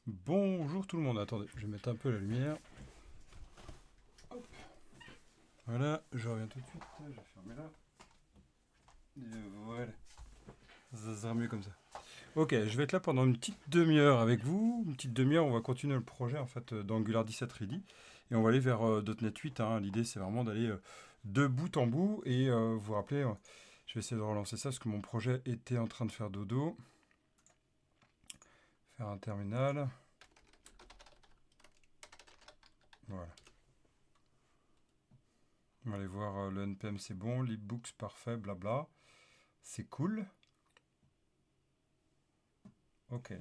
Bonjour tout le monde, attendez, je vais mettre un peu la lumière. Hop. Voilà, je reviens tout de suite, je vais fermer là. Et voilà, ça sera mieux comme ça. Ok, je vais être là pendant une petite demi-heure avec vous. Une petite demi-heure, on va continuer le projet en fait d'Angular 17 Ready. Et on va aller vers .NET 8, hein. L'idée c'est vraiment d'aller de bout en bout. Et vous vous rappelez, je vais essayer de relancer ça parce que mon projet était en train de faire dodo. Faire un terminal. Voilà. On va aller voir le NPM, c'est bon, libbooks parfait, blabla. C'est cool. Ok.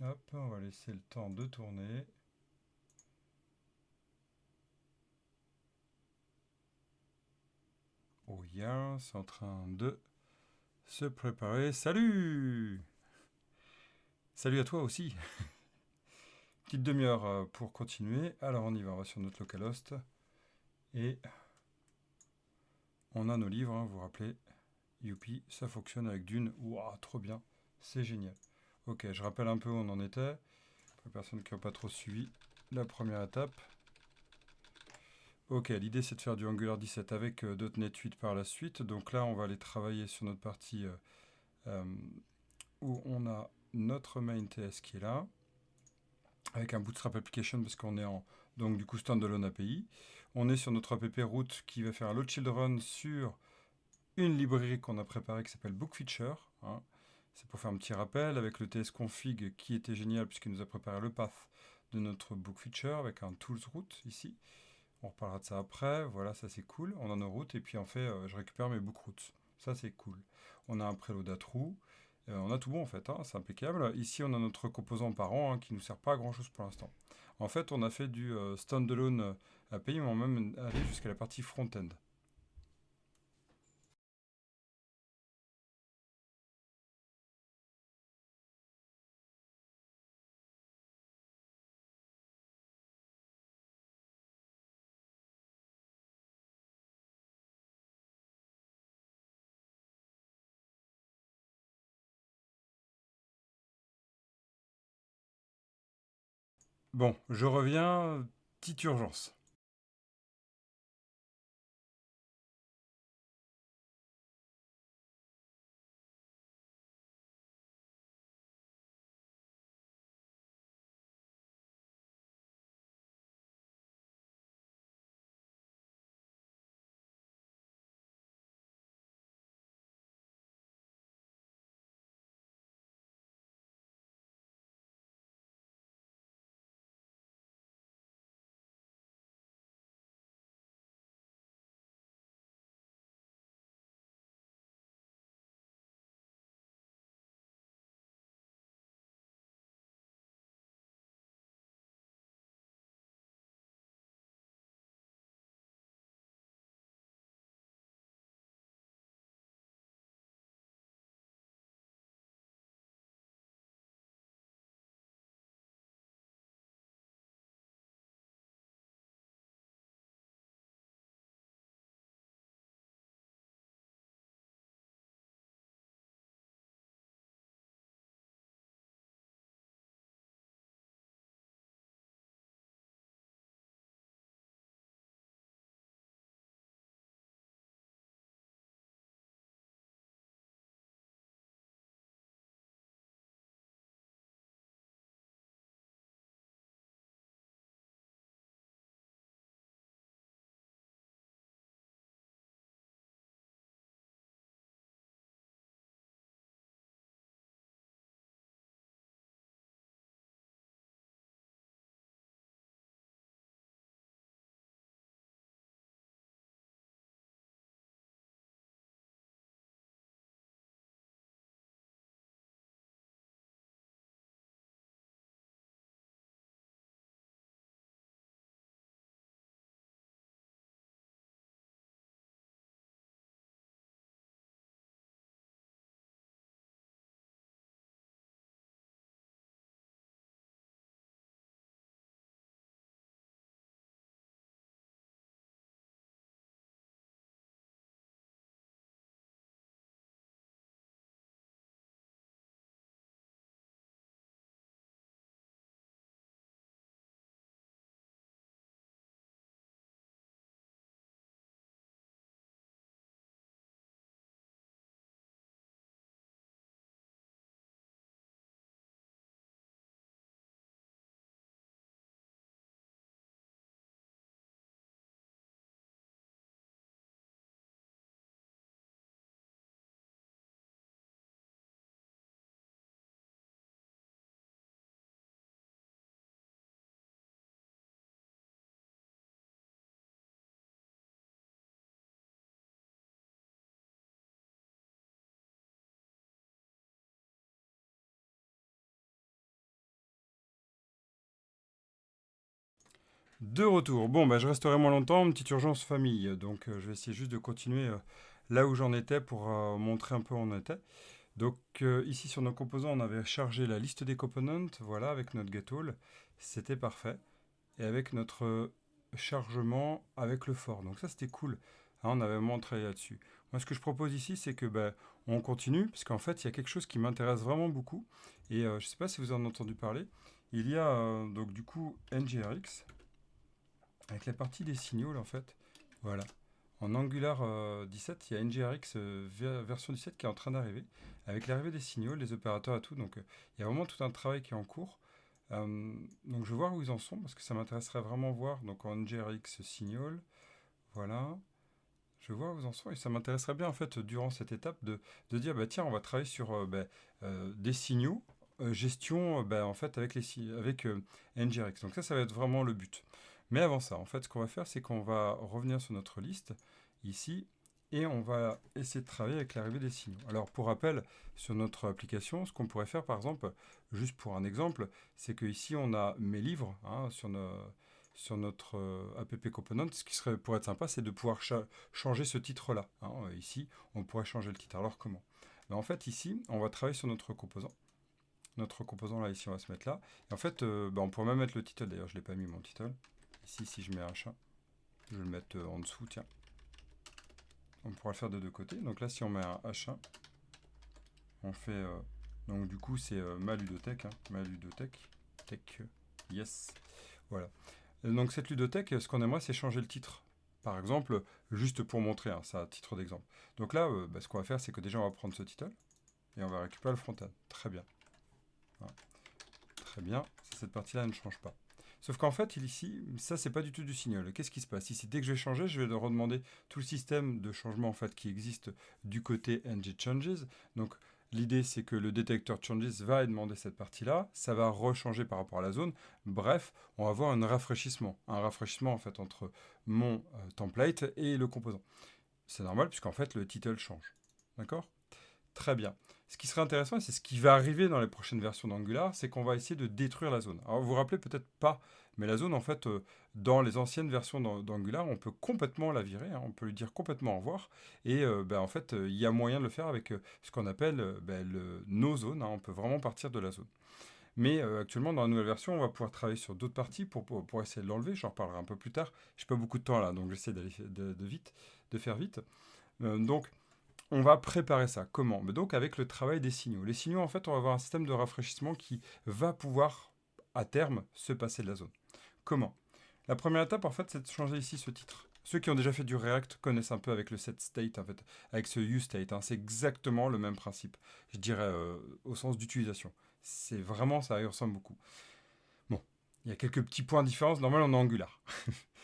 Hop, on va laisser le temps de tourner. Oh yeah, c'est en train de se préparer. Salut! Salut à toi aussi. Petite demi-heure pour continuer. Alors on y va sur notre localhost. Et on a nos livres, hein, vous vous rappelez. Youpi, ça fonctionne avec Dune. Waouh, trop bien. C'est génial. Ok, je rappelle un peu où on en était. Pour les personnes qui n'ont pas trop suivi la première étape. Ok, l'idée c'est de faire du Angular 17 avec .NET 8 par la suite. Donc là, on va aller travailler sur notre partie euh, où on a notre main TS qui est là, avec un Bootstrap Application parce qu'on est en donc du coup standalone API. On est sur notre app root qui va faire un load children sur une librairie qu'on a préparée qui s'appelle Bookfeature, hein. C'est pour faire un petit rappel avec le tsconfig qui était génial puisqu'il nous a préparé le path de notre Bookfeature avec un tools root ici. On reparlera de ça après. Voilà, ça c'est cool. On a nos routes et puis en fait, je récupère mes book routes. Ça c'est cool. On a un préload à trous. On a tout bon en fait, hein, c'est impeccable. Ici, on a notre composant parent hein, qui ne nous sert pas à grand chose pour l'instant. En fait, on a fait du standalone API, mais on va même aller jusqu'à la partie front-end. Bon, je reviens. Petite urgence. De retour. Bon, bah, je resterai moins longtemps, une petite urgence famille. Donc, je vais essayer juste de continuer là où j'en étais pour montrer un peu où on était. Donc, ici sur nos composants, on avait chargé la liste des components, voilà, avec notre getAll. C'était parfait. Et avec notre chargement avec le for. Donc, ça, c'était cool. Hein, on avait vraiment travaillé là-dessus. Moi, ce que je propose ici, c'est que bah, on continue, parce qu'en fait, il y a quelque chose qui m'intéresse vraiment beaucoup. Et je ne sais pas si vous en avez entendu parler. Il y a donc du coup NGRX. Avec la partie des signaux, en fait, voilà. En Angular 17, il y a NGRX version 17 qui est en train d'arriver. Avec l'arrivée des signaux, les opérateurs et tout, donc il y a vraiment tout un travail qui est en cours. Donc je vais voir où ils en sont, parce que ça m'intéresserait vraiment voir. Donc en NGRX signal, voilà. Je vais voir où ils en sont, et ça m'intéresserait bien, en fait, durant cette étape, de dire, bah, tiens, on va travailler sur des signaux, gestion, bah, en fait, avec NGRX. Donc ça va être vraiment le but. Mais avant ça, en fait, ce qu'on va faire, c'est qu'on va revenir sur notre liste, ici, et on va essayer de travailler avec l'arrivée des signaux. Alors, pour rappel, sur notre application, ce qu'on pourrait faire, par exemple, juste pour un exemple, c'est que ici on a mes livres, hein, sur notre app component. Ce qui serait, pour être sympa, c'est de pouvoir changer ce titre-là, hein. Ici, on pourrait changer le titre. Alors, comment? Ben, en fait, ici, on va travailler sur notre composant. Notre composant, là, ici, on va se mettre là. Et en fait, ben, on pourrait même mettre le title. D'ailleurs, je ne l'ai pas mis, mon title. Ici, si je mets H1, je vais le mettre en dessous, tiens. On pourra le faire de deux côtés. Donc là, si on met un H1, on fait... donc du coup, c'est ma ludothèque. Hein, ma ludothèque. Tech. Yes. Voilà. Donc cette ludothèque, ce qu'on aimerait, c'est changer le titre. Par exemple, juste pour montrer, hein, ça à titre d'exemple. Donc là, bah, ce qu'on va faire, c'est que déjà, on va prendre ce title et on va récupérer le front-end. Très bien. Voilà. Très bien. Cette partie-là ne change pas. Sauf qu'en fait, ici, ça, c'est pas du tout du signal. Qu'est-ce qui se passe ici? Dès que je vais changer, je vais redemander tout le système de changement en fait, qui existe du côté ng-changes. Donc, l'idée, c'est que le détecteur changes va demander cette partie-là. Ça va rechanger par rapport à la zone. Bref, on va avoir un rafraîchissement. Un rafraîchissement, en fait, entre mon template et le composant. C'est normal, puisqu'en fait, le title change. D'accord? Très bien. Ce qui serait intéressant, et c'est ce qui va arriver dans les prochaines versions d'Angular, c'est qu'on va essayer de détruire la zone. Alors vous vous rappelez peut-être pas, mais la zone, en fait, dans les anciennes versions d'Angular, on peut complètement la virer, hein, on peut lui dire complètement au revoir. Et en fait, il y a moyen de le faire avec ce qu'on appelle le no zone, hein, on peut vraiment partir de la zone. Mais actuellement, dans la nouvelle version, on va pouvoir travailler sur d'autres parties pour essayer de l'enlever. J'en reparlerai un peu plus tard. Je n'ai pas beaucoup de temps là, donc j'essaie d'aller de faire vite. Donc, on va préparer ça. Comment? Mais donc avec le travail des signaux. Les signaux, en fait, on va avoir un système de rafraîchissement qui va pouvoir, à terme, se passer de la zone. Comment? La première étape, en fait, c'est de changer ici ce titre. Ceux qui ont déjà fait du React connaissent un peu avec le set state, en fait, avec ce useState. Hein. C'est exactement le même principe, je dirais, au sens d'utilisation. C'est vraiment, ça y ressemble beaucoup. Bon, il y a quelques petits points de différence. Normalement, on est Angular.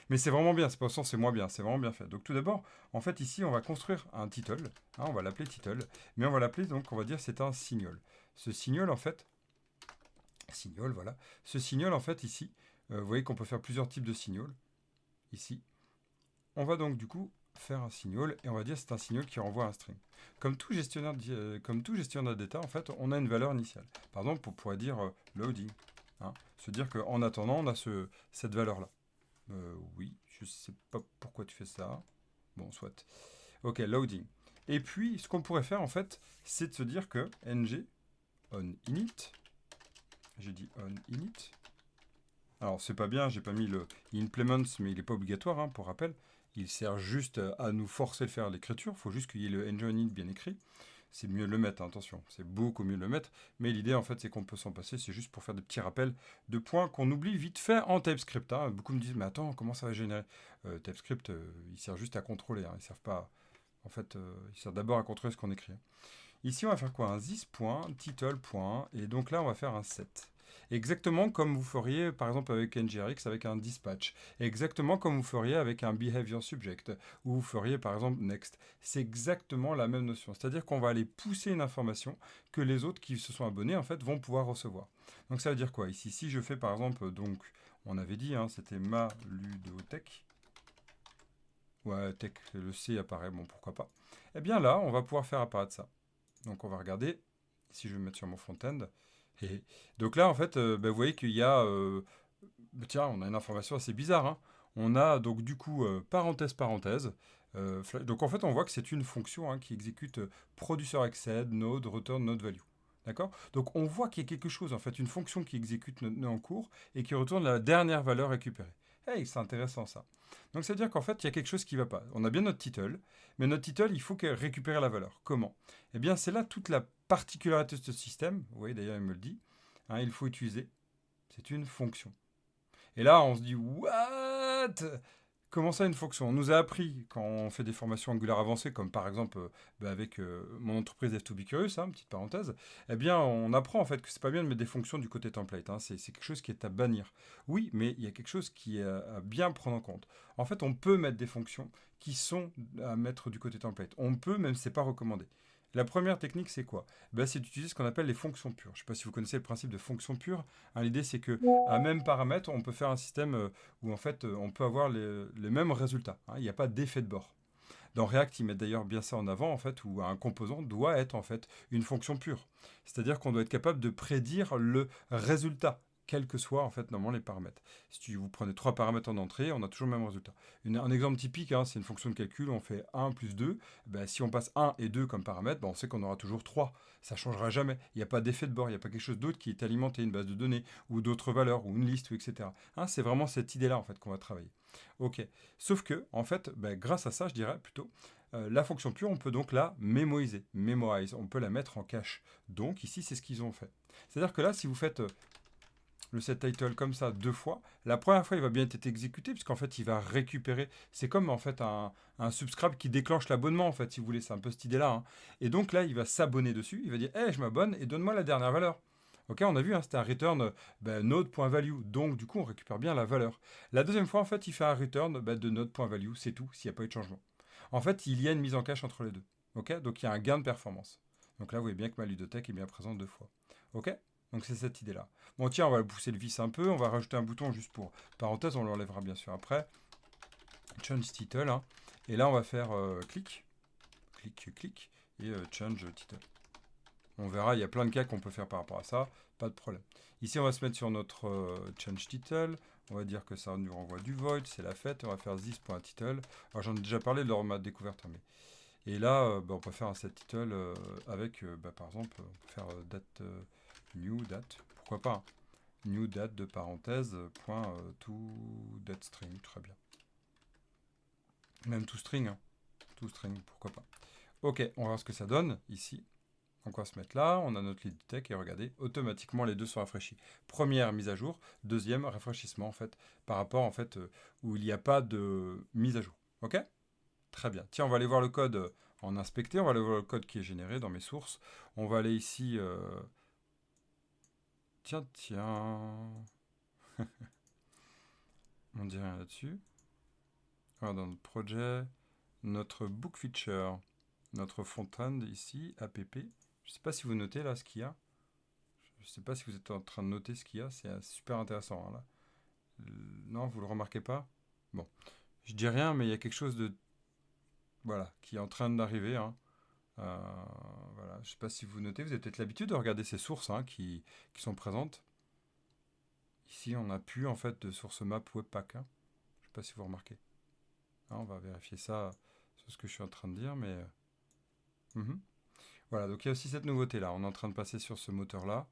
Mais c'est vraiment bien, c'est pas au sens c'est moins bien, c'est vraiment bien fait. Donc tout d'abord, en fait ici on va construire un title, hein, on va l'appeler title, mais on va l'appeler donc on va dire c'est un signal. Ce signal en fait, signal voilà, ce signal en fait ici, vous voyez qu'on peut faire plusieurs types de signal, ici. On va donc du coup faire un signal et on va dire c'est un signal qui renvoie un string. Comme tout gestionnaire de data en fait, on a une valeur initiale. Par exemple, on pourrait dire loading, hein, se dire qu'en attendant on a cette valeur là. Oui, je sais pas pourquoi tu fais ça. Bon, soit. Ok, loading. Et puis, ce qu'on pourrait faire, en fait, c'est de se dire que ng on init, j'ai dit on init. Alors, c'est pas bien, j'ai pas mis le implements, mais il n'est pas obligatoire, hein, pour rappel. Il sert juste à nous forcer de faire l'écriture. Il faut juste qu'il y ait le ng on init bien écrit. C'est mieux de le mettre, hein, attention, c'est beaucoup mieux de le mettre. Mais l'idée, en fait, c'est qu'on peut s'en passer. C'est juste pour faire des petits rappels de points qu'on oublie vite fait en TypeScript. Hein. Beaucoup me disent, mais attends, comment ça va générer TypeScript, il sert juste à contrôler. Hein. Il sert pas. En fait, il sert d'abord à contrôler ce qu'on écrit. Ici, on va faire quoi? Un this.title. Et donc là, on va faire un set. Exactement comme vous feriez, par exemple, avec NGRX, avec un dispatch. Exactement comme vous feriez avec un behavior subject. Ou vous feriez, par exemple, next. C'est exactement la même notion. C'est-à-dire qu'on va aller pousser une information que les autres qui se sont abonnés, en fait, vont pouvoir recevoir. Donc ça veut dire quoi? Ici, si je fais, par exemple, donc, on avait dit, hein, c'était ma ludothèque. Ouais, tech, le C apparaît, bon, pourquoi pas. Eh bien là, on va pouvoir faire apparaître ça. Donc on va regarder, si je vais me mettre sur mon front-end. Donc là, en fait, vous voyez qu'il y a tiens, on a une information assez bizarre, hein. On a donc du coup parenthèse, parenthèse. Donc en fait, on voit que c'est une fonction qui exécute producer accède, node, return, node value. D'accord. Donc on voit qu'il y a quelque chose, en fait, une fonction qui exécute notre nœud en cours et qui retourne la dernière valeur récupérée. Hey, c'est intéressant ça. Donc c'est-à-dire qu'en fait, il y a quelque chose qui ne va pas. On a bien notre title, mais notre title, il faut qu'elle récupère la valeur. Comment? Eh bien, c'est là toute la particularité de ce système. Vous voyez, d'ailleurs, il me le dit. Il faut utiliser. C'est une fonction. Et là, on se dit, what? Comment ça, une fonction? On nous a appris, quand on fait des formations Angular avancées, comme par exemple avec mon entreprise F2B Curious, petite parenthèse, eh bien, on apprend en fait que c'est pas bien de mettre des fonctions du côté template. C'est quelque chose qui est à bannir. Oui, mais il y a quelque chose qui est à bien prendre en compte. En fait, on peut mettre des fonctions qui sont à mettre du côté template. On peut, même si c'est pas recommandé. La première technique, c'est quoi? C'est d'utiliser ce qu'on appelle les fonctions pures. Je ne sais pas si vous connaissez le principe de fonctions pures. L'idée, c'est que à même paramètre, on peut faire un système où en fait, on peut avoir les mêmes résultats. Il n'y a pas d'effet de bord. Dans React, ils mettent d'ailleurs bien ça en avant, en fait, où un composant doit être en fait une fonction pure. C'est-à-dire qu'on doit être capable de prédire le résultat, quels que soient en fait normalement les paramètres. Si vous prenez 3 paramètres en entrée, on a toujours le même résultat. Un exemple typique, c'est une fonction de calcul, on fait 1 plus 2. Si on passe 1 et 2 comme paramètres, on sait qu'on aura toujours 3. Ça ne changera jamais. Il n'y a pas d'effet de bord, il n'y a pas quelque chose d'autre qui est alimenté, une base de données, ou d'autres valeurs, ou une liste, ou etc. C'est vraiment cette idée-là en fait qu'on va travailler. Ok. Sauf que, en fait, grâce à ça, je dirais plutôt, la fonction pure, on peut donc la mémoriser, memorize, on peut la mettre en cache. Donc ici, c'est ce qu'ils ont fait. C'est-à-dire que là, si vous faites le setTitle comme ça 2 fois, la première fois, il va bien être exécuté, puisqu'en fait, il va récupérer. C'est comme en fait un subscribe qui déclenche l'abonnement, en fait, si vous voulez. C'est un peu cette idée-là. Et donc là, il va s'abonner dessus. Il va dire, hey, je m'abonne et donne-moi la dernière valeur. Ok, on a vu, c'était un return node.value. Donc, du coup, on récupère bien la valeur. La deuxième fois, en fait, il fait un return de node.value. C'est tout, s'il n'y a pas eu de changement. En fait, il y a une mise en cache entre les deux. Ok, donc il y a un gain de performance. Donc là, vous voyez bien que ma ludothèque est bien présente 2 fois. Ok, donc c'est cette idée-là. Bon, tiens, on va pousser le vis un peu. On va rajouter un bouton juste pour parenthèse. On l'enlèvera bien sûr après. Change title. Et là, on va faire clic, clic, clic et change title. On verra, il y a plein de cas qu'on peut faire par rapport à ça, pas de problème. Ici, on va se mettre sur notre change title. On va dire que ça nous renvoie du void, c'est la fête. On va faire this.title. Alors, j'en ai déjà parlé lors de ma découverte. Et là, on peut faire un set title avec, par exemple, on peut faire date, new date. Pourquoi pas, new date de parenthèse, point to date string. Très bien. Même to string. To string, pourquoi pas. Ok, on va voir ce que ça donne ici. Donc on va se mettre là, on a notre lead tech et regardez, automatiquement les deux sont rafraîchis. Première mise à jour, deuxième rafraîchissement en fait, par rapport en fait où il n'y a pas de mise à jour. Ok? Très bien. Tiens, on va aller voir le code en inspecté, on va aller voir le code qui est généré dans mes sources. On va aller ici. Tiens. On dit rien là-dessus. Alors dans notre projet, notre book feature, notre front-end ici, app. Je ne sais pas si vous notez là ce qu'il y a. Je ne sais pas si vous êtes en train de noter ce qu'il y a, c'est super intéressant là. Non, vous le remarquez pas? Bon, je dis rien, mais il y a quelque chose de voilà qui est en train d'arriver. Voilà, je ne sais pas si vous notez, vous avez peut-être l'habitude de regarder ces sources qui sont présentes. Ici, on n'a plus en fait de source map webpack. Je ne sais pas si vous remarquez. On va vérifier ça sur ce que je suis en train de dire, mais voilà. Donc il y a aussi cette nouveauté là. On est en train de passer sur ce moteur là.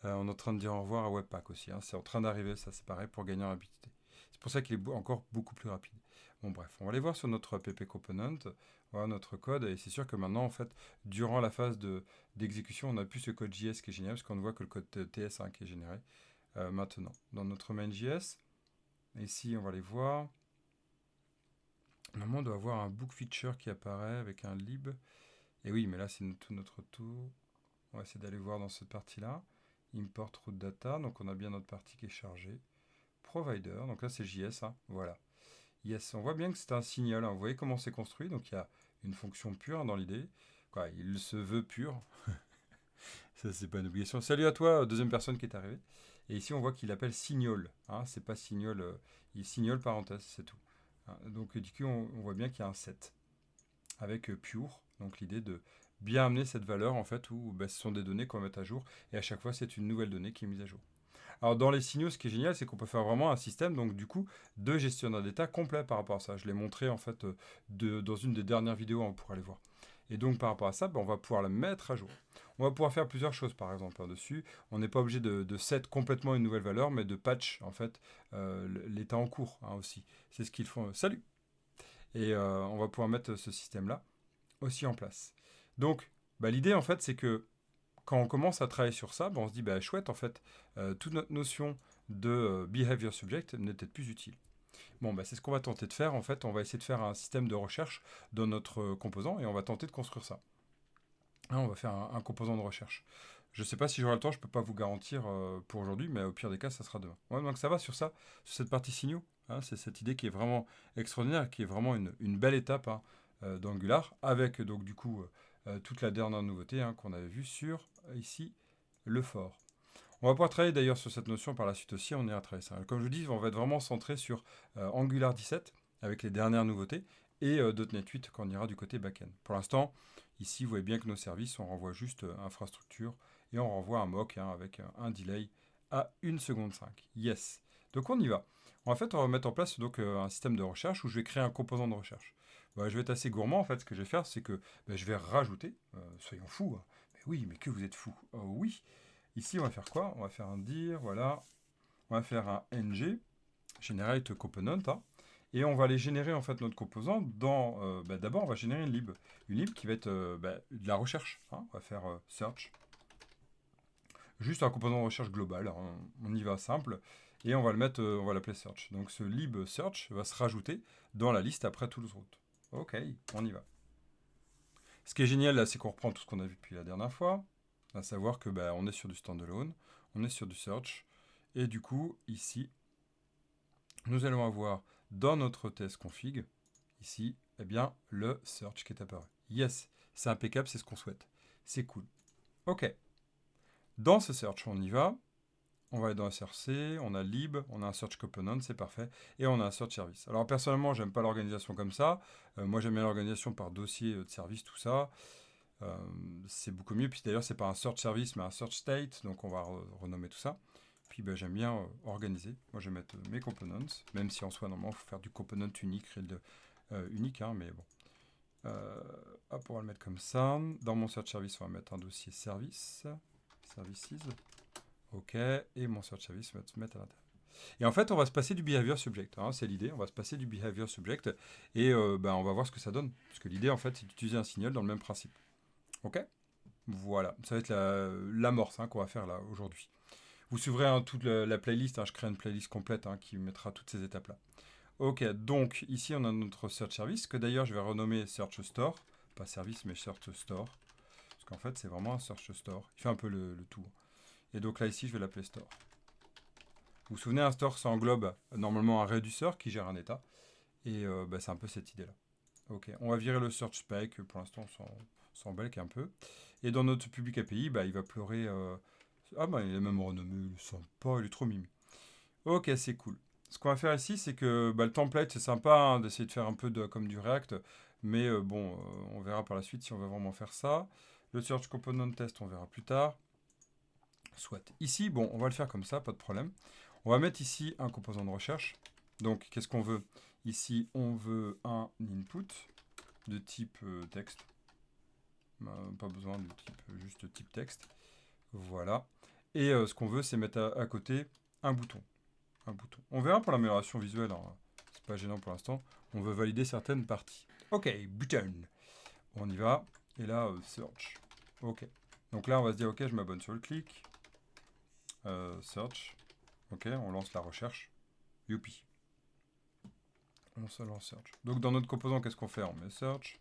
On est en train de dire au revoir à Webpack aussi. C'est en train d'arriver, ça c'est pareil pour gagner en rapidité. C'est pour ça qu'il est encore beaucoup plus rapide. Bon bref, on va aller voir sur notre pp component, voilà notre code, et c'est sûr que maintenant en fait, durant la phase d'exécution, on a plus ce code JS qui est génial, parce qu'on ne voit que le code TS qui est généré maintenant. Dans notre main.js, ici on va aller voir. Normalement on doit avoir un book feature qui apparaît avec un lib. Et oui, mais là c'est tout notre tour. On va essayer d'aller voir dans cette partie-là. Import route data, donc on a bien notre partie qui est chargée. Provider, donc là c'est JS, voilà. Yes, on voit bien que c'est un signal, vous voyez comment c'est construit, donc il y a une fonction pure dans l'idée. Il se veut pur. Ça c'est pas une obligation. Salut à toi, deuxième personne qui est arrivée. Et ici on voit qu'il appelle signal, c'est pas signal, il signal parenthèse, c'est tout. Donc du coup on voit bien qu'il y a un set avec pure, donc l'idée de bien amener cette valeur en fait où ce sont des données qu'on va mettre à jour et à chaque fois c'est une nouvelle donnée qui est mise à jour. Alors dans les signaux, ce qui est génial, c'est qu'on peut faire vraiment un système, donc du coup, de gestionnaire d'état complet par rapport à ça. Je l'ai montré en fait dans une des dernières vidéos, on pourra aller voir. Et donc par rapport à ça, on va pouvoir la mettre à jour. On va pouvoir faire plusieurs choses par exemple dessus. On n'est pas obligé de set complètement une nouvelle valeur, mais de patch en fait l'état en cours aussi. C'est ce qu'ils font. Salut. Et on va pouvoir mettre ce système-là aussi en place. Donc l'idée en fait, c'est que quand on commence à travailler sur ça, on se dit, chouette, en fait, toute notre notion de behavior subject n'est peut-être plus utile. Bon, c'est ce qu'on va tenter de faire. En fait, on va essayer de faire un système de recherche dans notre composant et on va tenter de construire ça. Hein, on va faire un composant de recherche. Je ne sais pas si j'aurai le temps, je ne peux pas vous garantir pour aujourd'hui, mais au pire des cas, ça sera demain. Ouais, donc ça va sur ça, sur cette partie signaux. Hein, c'est cette idée qui est vraiment extraordinaire, qui est vraiment une belle étape d'Angular, avec donc du coup toute la dernière nouveauté qu'on avait vue sur ici le for. On va pouvoir travailler d'ailleurs sur cette notion par la suite aussi, on ira travailler ça. Comme je vous dis, on va être vraiment centré sur Angular 17 avec les dernières nouveautés et .NET 8 quand on ira du côté backend. Pour l'instant, ici, vous voyez bien que nos services, on renvoie juste infrastructure et on renvoie un mock avec un delay à 1 seconde 5. Yes. Donc on y va. En fait, on va mettre en place donc un système de recherche où je vais créer un composant de recherche. Je vais être assez gourmand. En fait, ce que je vais faire, c'est que je vais rajouter, soyons fous, hein. Mais oui, mais que vous êtes fous. Oh oui. Ici, on va faire quoi? On va faire un dir, voilà. On va faire un ng, generate component, hein, et on va aller générer en fait notre composant dans. D'abord, on va générer une lib qui va être de la recherche. Hein. On va faire search, juste un composant de recherche global. Hein. On y va simple, et on va le mettre, on va l'appeler search. Donc ce lib search va se rajouter dans la liste après tout le route. Ok, on y va. Ce qui est génial là, c'est qu'on reprend tout ce qu'on a vu depuis la dernière fois, à savoir que on est sur du standalone, on est sur du search, et du coup ici, nous allons avoir dans notre test config, ici, le search qui est apparu. Yes, c'est impeccable, c'est ce qu'on souhaite. C'est cool. Ok. Dans ce search, on y va. On va aller dans SRC, on a lib, on a un search component, c'est parfait, et on a un search service. Alors personnellement, j'aime pas l'organisation comme ça. Moi, j'aime bien l'organisation par dossier de service, tout ça. C'est beaucoup mieux. Puis d'ailleurs, c'est pas un search service, mais un search state, donc on va renommer tout ça. Puis j'aime bien organiser. Moi, je vais mettre mes components, même si en soi, normalement, il faut faire du component unique, unique, mais bon. Hop, on va le mettre comme ça. Dans mon search service, on va mettre un dossier services. OK, et mon search service va se mettre à l'intérieur. Et en fait, on va se passer du behavior subject. Hein, c'est l'idée. On va se passer du behavior subject et on va voir ce que ça donne. Parce que l'idée, en fait, c'est d'utiliser un signal dans le même principe. OK? Voilà. Ça va être l'amorce qu'on va faire là aujourd'hui. Vous suivrez toute la playlist. Je crée une playlist complète qui mettra toutes ces étapes-là. OK, donc ici, on a notre search service que d'ailleurs, je vais renommer search store. Pas service, mais search store. Parce qu'en fait, c'est vraiment un search store. Il fait un peu le tout. Et donc là, ici, je vais l'appeler store. Vous vous souvenez, un store, ça englobe normalement un réduceur qui gère un état. Et c'est un peu cette idée-là. Ok, on va virer le search spec. Pour l'instant, on s'en balque un peu. Et dans notre public API, il va pleurer. Il est même renommé, il est sympa, il est trop mimi. Ok, c'est cool. Ce qu'on va faire ici, c'est que le template, c'est sympa d'essayer de faire un peu comme du React. Mais on verra par la suite si on veut vraiment faire ça. Le search component test, on verra plus tard. Soit. Ici, on va le faire comme ça, pas de problème. On va mettre ici un composant de recherche. Donc, qu'est-ce qu'on veut? Ici, on veut un input de type texte. Pas besoin de type, juste type texte. Voilà. Et ce qu'on veut, c'est mettre à côté un bouton. On verra pour l'amélioration visuelle. C'est pas gênant pour l'instant. On veut valider certaines parties. Ok, button. On y va. Et là, search. Ok. Donc là, on va se dire, ok, je m'abonne sur le clic. Search. Ok, on lance la recherche. Youpi. On se lance search. Donc dans notre composant, qu'est-ce qu'on fait? On met search.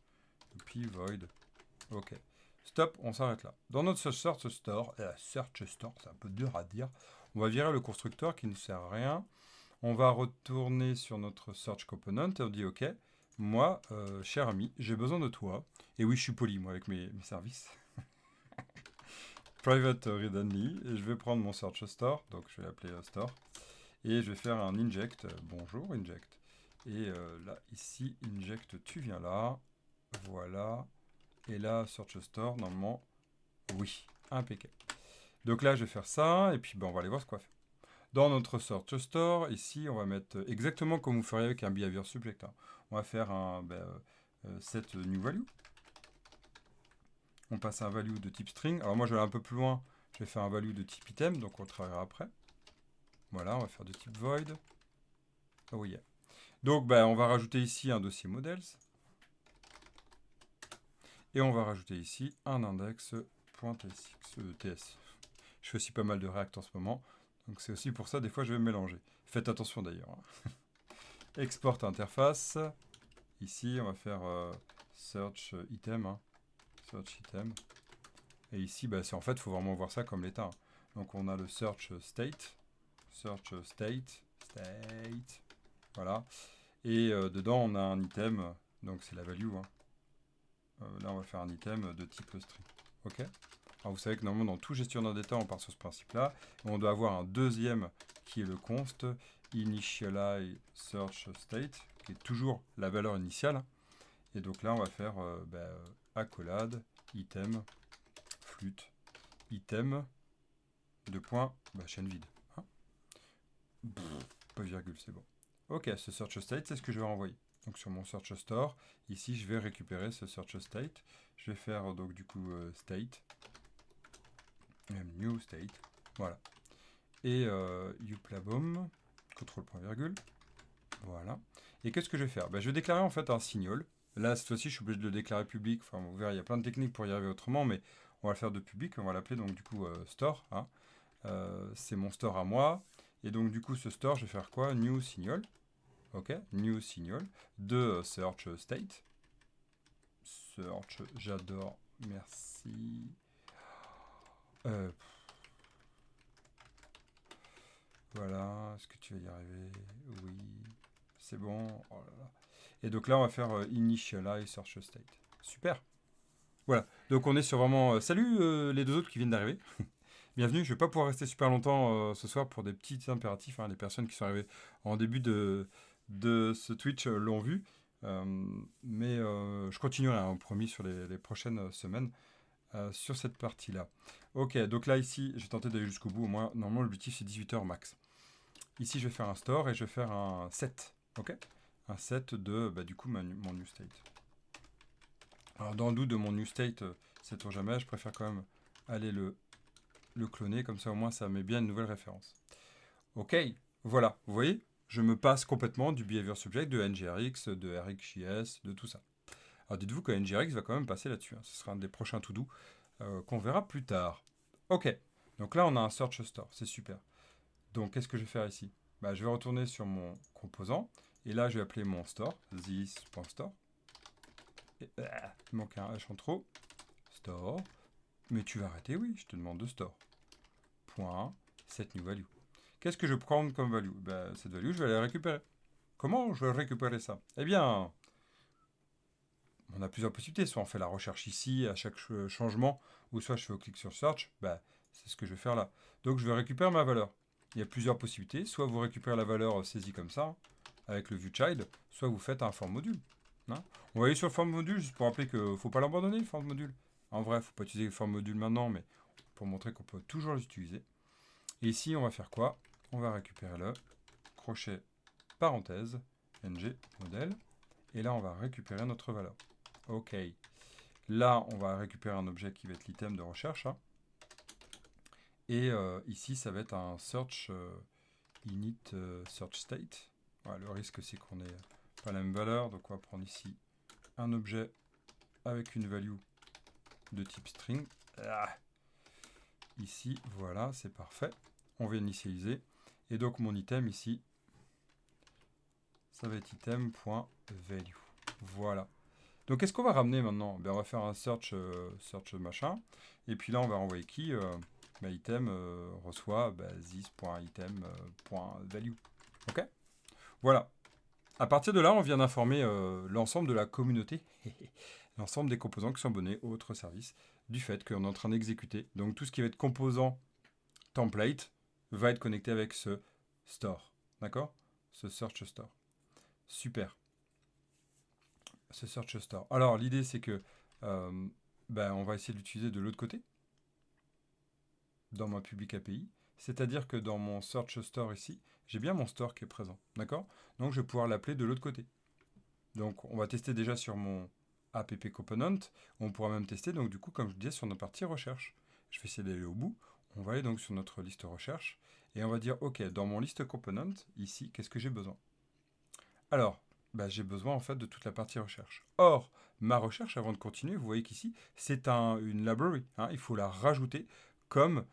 Youpi, void. Ok. Stop, on s'arrête là. Dans notre search store, c'est un peu dur à dire, on va virer le constructeur qui ne sert à rien. On va retourner sur notre search component et on dit ok, moi, cher ami, j'ai besoin de toi. Et oui, je suis poli, moi, avec mes services. Private read only. Et je vais prendre mon search store, donc je vais l'appeler store. Et je vais faire un inject. Bonjour, inject. Et là, ici, inject, tu viens là. Voilà. Et là, search store, normalement, oui, impeccable. Donc là, je vais faire ça. Et puis, on va aller voir ce qu'on va faire. Dans notre search store, ici, on va mettre exactement comme vous feriez avec un behavior subject. On va faire un set new value. On passe à un value de type string. Alors moi, je vais aller un peu plus loin. Je vais faire un value de type item, donc on travaillera après. Voilà, on va faire de type void. Oh yeah. Donc, on va rajouter ici un dossier models. Et on va rajouter ici un index.tsx. Je fais aussi pas mal de React en ce moment. Donc c'est aussi pour ça, des fois, je vais me mélanger. Faites attention d'ailleurs. Export interface. Ici, on va faire search item. Search item. Et ici, c'est en fait, il faut vraiment voir ça comme l'état. Donc on a le search state. Search state. State. Voilà. Et dedans, on a un item. Donc c'est la value. Là, on va faire un item de type string. OK. Alors, vous savez que normalement, dans tout gestionnaire d'état, on part sur ce principe-là. Et on doit avoir un deuxième qui est le const initialize search state, qui est toujours la valeur initiale. Et donc là, on va faire accolade item flûte item de point chaîne vide. Pas virgule, c'est bon. OK, ce search state, c'est ce que je vais renvoyer. Donc sur mon search store, ici, je vais récupérer ce search state. Je vais faire donc du coup state, new state, voilà. Et uplabom, contrôle point virgule, voilà. Et qu'est-ce que je vais faire Je vais déclarer en fait un signal. Là, cette fois-ci, je suis obligé de le déclarer public. Enfin, vous verrez, il y a plein de techniques pour y arriver autrement, mais on va le faire de public. On va l'appeler donc du coup store. C'est mon store à moi. Et donc du coup, ce store, je vais faire quoi New signal. OK, new signal de search state. Search, j'adore, merci. Voilà, est-ce que tu vas y arriver? Oui, c'est bon. Oh là là. Et donc là, on va faire initialize search state. Super. Voilà, donc on est sur vraiment... salut les deux autres qui viennent d'arriver. Bienvenue, je ne vais pas pouvoir rester super longtemps ce soir pour des petits impératifs. Les personnes qui sont arrivées en début de ce Twitch l'ont vu. Mais je continuerai, promis, sur les prochaines semaines sur cette partie-là. Ok, donc là, ici, je vais tenter d'aller jusqu'au bout. Au moins, normalement, l'objectif, c'est 18 heures max. Ici, je vais faire un store et je vais faire un set. Ok, un set de, du coup, mon new state. Alors, dans le doute de mon new state, sait-on jamais, je préfère quand même aller le cloner. Comme ça, au moins, ça met bien une nouvelle référence. Ok, voilà, vous voyez, je me passe complètement du behavior subject, de NGRX, de RxJS, de tout ça. Alors dites-vous que NGRX va quand même passer là-dessus. Ce sera un des prochains to-do qu'on verra plus tard. Ok, donc là on a un search store, c'est super. Donc qu'est-ce que je vais faire ici Je vais retourner sur mon composant, et là je vais appeler mon store, this.store. Il manque un H en trop. Store. Mais tu vas arrêter, oui, je te demande de store. Point, set new value. Qu'est-ce que je prends comme value cette value, je vais la récupérer. Comment je vais récupérer ça Eh bien, on a plusieurs possibilités. Soit on fait la recherche ici à chaque changement, ou soit je fais au clic sur search. C'est ce que je vais faire là. Donc je vais récupérer ma valeur. Il y a plusieurs possibilités. Soit vous récupérez la valeur saisie comme ça, avec le viewChild, soit vous faites un form module. On va aller sur le form module, juste pour rappeler qu'il ne faut pas l'abandonner, le form module. En vrai, il ne faut pas utiliser le form module maintenant, mais pour montrer qu'on peut toujours l'utiliser. Et ici, on va faire quoi On va récupérer le crochet parenthèse, ng, modèle. Et là, on va récupérer notre valeur. OK. Là, on va récupérer un objet qui va être l'item de recherche. Et ici, ça va être un search init search state. Voilà, le risque, c'est qu'on n'ait pas la même valeur. Donc, on va prendre ici un objet avec une value de type string. Ici, voilà, c'est parfait. On va initialiser. Et donc, mon item ici, ça va être item.value. Voilà. Donc, qu'est-ce qu'on va ramener maintenant On va faire un search machin. Et puis là, on va renvoyer qui item reçoit this.item.value. OK. Voilà. À partir de là, on vient d'informer l'ensemble de la communauté, l'ensemble des composants qui sont abonnés aux autres services, du fait qu'on est en train d'exécuter. Donc, tout ce qui va être composant template va être connecté avec ce store. D'accord Ce search store. Super. Ce search store. Alors, l'idée, c'est que on va essayer de l'utiliser de l'autre côté, dans ma public API. C'est-à-dire que dans mon search store ici, j'ai bien mon store qui est présent. D'accord? Donc je vais pouvoir l'appeler de l'autre côté. Donc on va tester déjà sur mon app component. On pourra même tester, donc du coup, comme je disais, sur notre partie recherche. Je vais essayer d'aller au bout. On va aller donc sur notre liste recherche. Et on va dire, OK, dans mon liste component, ici, qu'est-ce que j'ai besoin? Alors, j'ai besoin en fait de toute la partie recherche. Or, ma recherche, avant de continuer, vous voyez qu'ici, c'est une library. Il faut la rajouter comme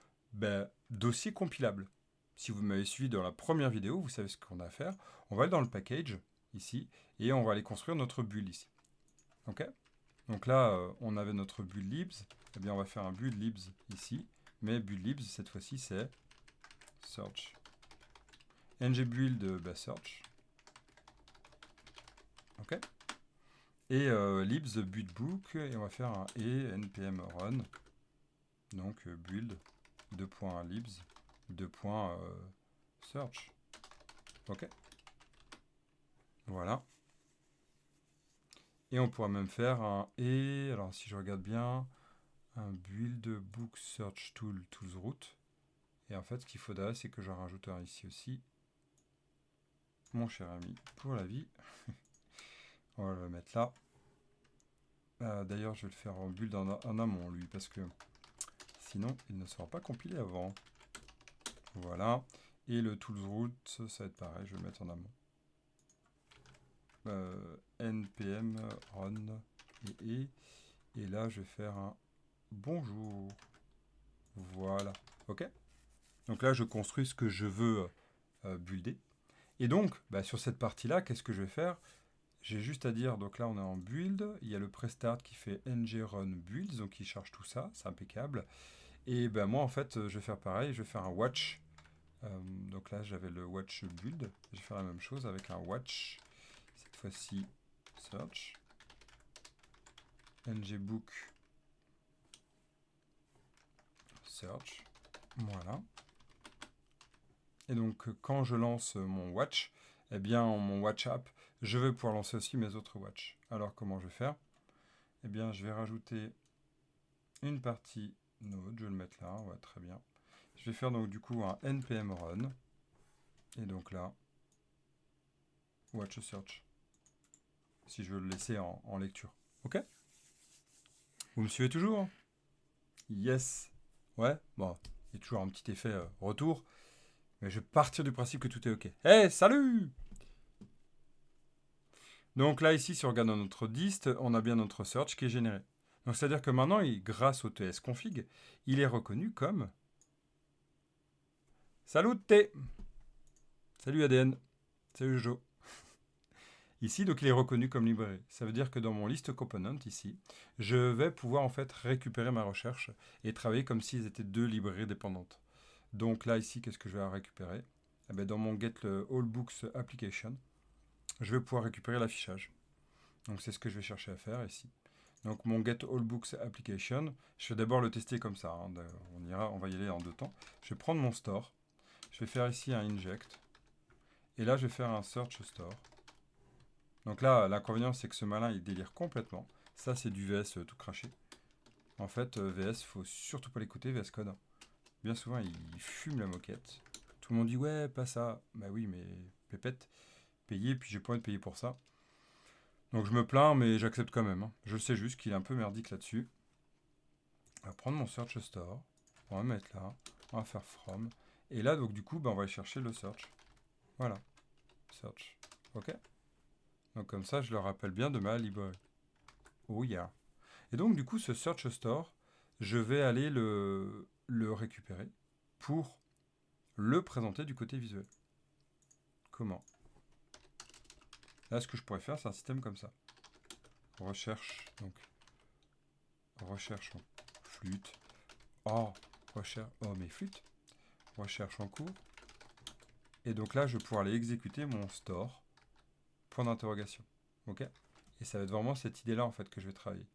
dossier compilable. Si vous m'avez suivi dans la première vidéo, vous savez ce qu'on a à faire. On va aller dans le package, ici, et on va aller construire notre build ici. OK? Donc là, on avait notre build libs. Eh bien, on va faire un build libs ici. Mais build libs, cette fois-ci, c'est search. ngbuild search. OK? Et libs build book. Et on va faire un npm run. Donc build 2.libs 2.search. OK? Voilà. Et on pourra même faire un alors si je regarde bien, un build book search tool tools root. Et en fait, ce qu'il faudrait, c'est que j'en rajoute un ici aussi. Mon cher ami, pour la vie. On va le mettre là. D'ailleurs, je vais le faire en build en amont, lui, parce que sinon, il ne sera pas compilé avant. Voilà. Et le tools root, ça va être pareil, je vais le mettre en amont. npm run et là, je vais faire un bonjour. Voilà. OK? Donc là, je construis ce que je veux builder. Et donc, sur cette partie-là, qu'est-ce que je vais faire? J'ai juste à dire, donc là on est en build, il y a le prestart qui fait ng-run build, donc il charge tout ça, c'est impeccable. Et moi en fait, je vais faire pareil, je vais faire un watch. Donc là j'avais le watch build, je vais faire la même chose avec un watch, cette fois-ci search, ngbook search, voilà. Et donc quand je lance mon watch, eh bien mon watch app, je vais pouvoir lancer aussi mes autres watch. Alors comment je vais faire? Eh bien je vais rajouter une partie node, je vais le mettre là, ouais, très bien. Je vais faire donc du coup un npm run, et donc là, watch search, si je veux le laisser en lecture. OK? Vous me suivez toujours? Yes. Ouais, bon, il y a toujours un petit effet retour, mais je vais partir du principe que tout est OK. Hey, salut! Donc là, ici, si on regarde dans notre dist, on a bien notre search qui est généré. Donc c'est-à-dire que maintenant, grâce au tsconfig, il est reconnu comme Salut T. Salut ADN. Salut Jojo. Ici, donc il est reconnu comme librairie. Ça veut dire que dans mon list component, ici, je vais pouvoir en fait récupérer ma recherche et travailler comme s'ils étaient deux librairies dépendantes. Donc là, ici, qu'est-ce que je vais récupérer? Dans mon get all books application, je vais pouvoir récupérer l'affichage. Donc c'est ce que je vais chercher à faire ici. Donc mon get all books application, je vais d'abord le tester comme ça. On va y aller en deux temps. Je vais prendre mon store. Je vais faire ici un inject. Et là, je vais faire un search store. Donc là, l'inconvénient, c'est que ce malin, il délire complètement. Ça, c'est du VS tout craché. En fait, VS, faut surtout pas l'écouter, VS Code. Bien souvent, il fume la moquette. Tout le monde dit, ouais, pas ça. Bah oui, mais pépette, payer, puis j'ai pas envie de payer pour ça. Donc je me plains, mais j'accepte quand même. Je sais juste qu'il est un peu merdique là-dessus. On va prendre mon search store. On va mettre là. On va faire from. Et là, donc du coup, on va aller chercher le search. Voilà. Search. OK? Donc comme ça, je le rappelle bien de ma librairie. Oh yeah. Et donc du coup, ce search store, je vais aller le récupérer pour le présenter du côté visuel. Comment? Là, ce que je pourrais faire, c'est un système comme ça. Recherche, donc recherche en flûte. Oh, recherche, oh mes flûtes. Recherche en cours. Et donc là, je vais pouvoir aller exécuter mon store. Point d'interrogation. OK? Et ça va être vraiment cette idée-là, en fait, que je vais travailler.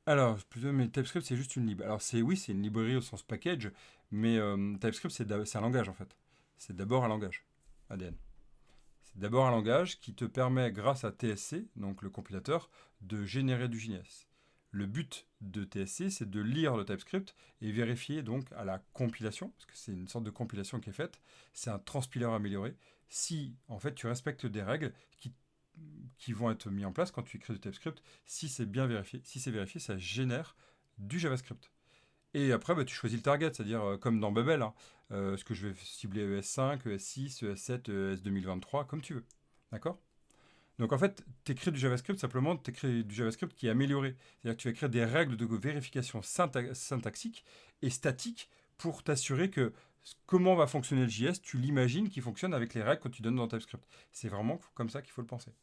Alors, plutôt, mais TypeScript, c'est juste une lib. Alors, oui, c'est une librairie au sens package, mais TypeScript, c'est un langage, en fait. C'est d'abord un langage, ADN. C'est d'abord un langage qui te permet, grâce à TSC, donc le compilateur, de générer du JS. Le but de TSC, c'est de lire le TypeScript et vérifier donc à la compilation, parce que c'est une sorte de compilation qui est faite, c'est un transpiler amélioré, si en fait tu respectes des règles qui vont être mises en place quand tu écris du TypeScript, si c'est bien vérifié. Si c'est vérifié, ça génère du JavaScript. Et après, tu choisis le target, c'est-à-dire comme dans Babel, hein, est-ce que je vais cibler ES5, ES6, ES7, ES 2023, comme tu veux. D'accord? Donc en fait, tu écris du JavaScript, simplement, tu écris du JavaScript qui est amélioré. C'est-à-dire que tu vas écrire des règles de vérification syntaxique et statique pour t'assurer que comment va fonctionner le JS, tu l'imagines qu'il fonctionne avec les règles que tu donnes dans TypeScript. C'est vraiment comme ça qu'il faut le penser.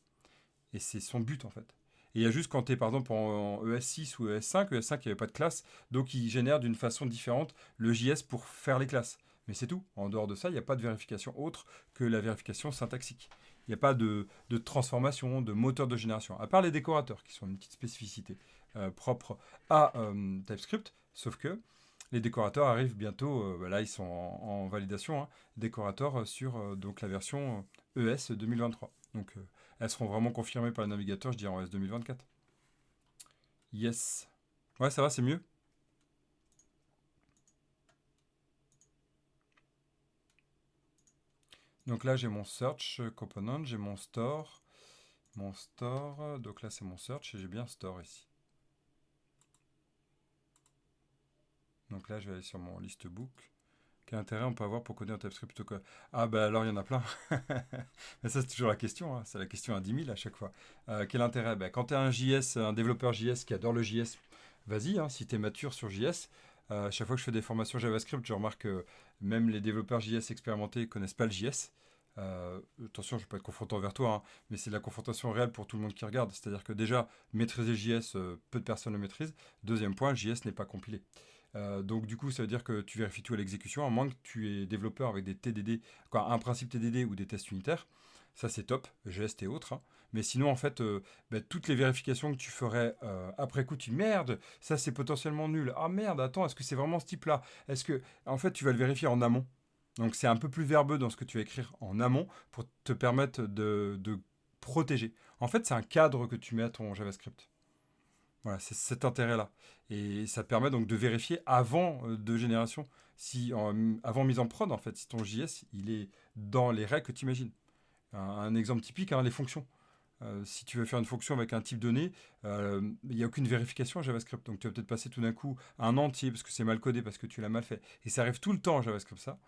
Et c'est son but en fait. Et il y a juste quand tu es par exemple en ES6 ou ES5, ES5 il n'y avait pas de classe, donc il génère d'une façon différente le JS pour faire les classes. Mais c'est tout. En dehors de ça, il n'y a pas de vérification autre que la vérification syntaxique. Il n'y a pas de transformation, de moteur de génération, à part les décorateurs, qui sont une petite spécificité propre à TypeScript, sauf que les décorateurs arrivent bientôt, là ils sont en validation, hein, décorateurs sur donc la version ES 2023. Donc elles seront vraiment confirmées par le navigateur, je dirais en ES 2024. Yes. Ouais, ça va, c'est mieux. Donc là, j'ai mon search component, j'ai mon store. Mon store, donc là, c'est mon search et j'ai bien store ici. Donc là, je vais aller sur mon list book. Quel intérêt on peut avoir pour coder un TypeScript plutôt que... Ah bah alors il y en a plein. Mais ça c'est toujours la question, hein. C'est la question à 10 000 à chaque fois. Quel intérêt? Quand tu es un JS, un développeur JS qui adore le JS, vas-y, hein, si tu es mature sur JS. Chaque fois que je fais des formations JavaScript, je remarque que même les développeurs JS expérimentés ne connaissent pas le JS. Attention, je ne vais pas être confrontant vers toi, hein, mais c'est de la confrontation réelle pour tout le monde qui regarde. C'est-à-dire que déjà, maîtriser JS, peu de personnes le maîtrisent. Deuxième point, JS n'est pas compilé. Donc du coup, ça veut dire que tu vérifies tout à l'exécution, à moins que tu es développeur avec des TDD, quoi, un principe TDD ou des tests unitaires. Ça, c'est top, geste et autres, hein. Mais sinon, en fait, toutes les vérifications que tu ferais après coup, tu dis merde, ça c'est potentiellement nul. Ah merde, attends, est-ce que c'est vraiment ce type-là? Est-ce que, en fait, tu vas le vérifier en amont. Donc c'est un peu plus verbeux dans ce que tu vas écrire en amont pour te permettre de protéger. En fait, c'est un cadre que tu mets à ton JavaScript. Voilà, c'est cet intérêt-là. Et ça te permet donc de vérifier avant de génération, si, avant mise en prod, en fait, si ton JS, il est dans les règles que tu imagines. Un exemple typique, hein, les fonctions. Si tu veux faire une fonction avec un type donné, il n'y a aucune vérification en JavaScript. Donc tu vas peut-être passer tout d'un coup à un entier parce que c'est mal codé, parce que tu l'as mal fait. Et ça arrive tout le temps en JavaScript, ça.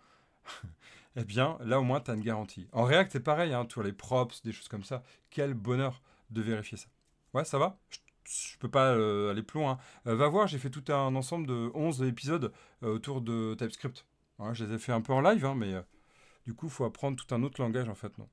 Eh bien, là au moins, tu as une garantie. En React, c'est pareil, hein, pour les props, des choses comme ça. Quel bonheur de vérifier ça. Ouais, ça va? Je peux pas aller plus loin, hein. Va voir, j'ai fait tout un ensemble de 11 épisodes autour de TypeScript. Ouais, je les ai fait un peu en live, hein, mais du coup, il faut apprendre tout un autre langage en fait, non.